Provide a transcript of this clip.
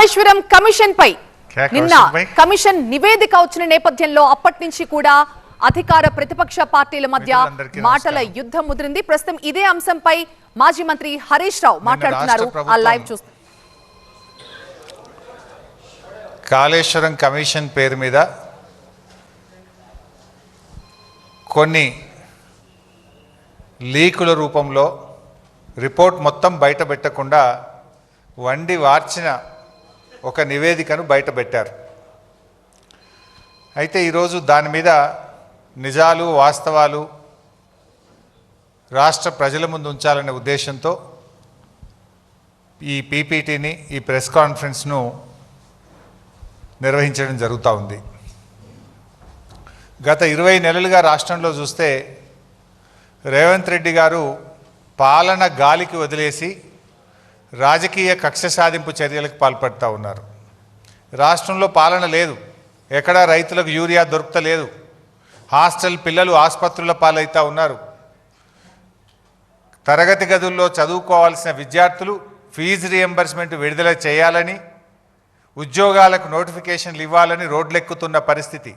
Kaleshwaram commission పై నిన్న commission నివేదిక వచ్చిన నేపథ్యంలో అప్పటి నుంచి కూడా అధికార ప్రతిపక్ష పార్టీల మధ్య మాటల యుద్ధం ముదిరింది. ప్రస్తుతం ఇదే అంశంపై మాజీ మంత్రి హరీష్ రావు మాట్లాడుతున్నారు. ఆ లైవ్ చూస్తారు. కాళేశ్వరం కమిషన్ పేరు మీద కొన్ని లీకుల రూపంలో రిపోర్ట్ మొత్తం బయట పెట్టకుండా వండి వార్చిన ఒక నివేదికను బయట పెట్టారు. అయితే ఈరోజు దాని మీద నిజాలు వాస్తవాలు రాష్ట్ర ప్రజల ముందు ఉంచాలనే ఉద్దేశంతో ఈ పీపీటీని ఈ ప్రెస్ కాన్ఫరెన్స్ను నిర్వహించడం జరుగుతూ ఉంది. గత 20 నెలలుగా రాష్ట్రంలో చూస్తే రేవంత్ రెడ్డి గారు పాలన గాలికి వదిలేసి రాజకీయ కక్ష సాధింపు చర్యలకు పాల్పడుతూ ఉన్నారు. రాష్ట్రంలో పాలన లేదు, ఎక్కడా రైతులకు యూరియా దొరుకుతలేదు, హాస్టల్ పిల్లలు ఆసుపత్రుల పాలవుతూ ఉన్నారు, తరగతి గదుల్లో చదువుకోవాల్సిన విద్యార్థులు ఫీజు రియంబర్స్మెంట్ విడుదల చేయాలని, ఉద్యోగాలకు నోటిఫికేషన్లు ఇవ్వాలని రోడ్లెక్కుతున్న పరిస్థితి.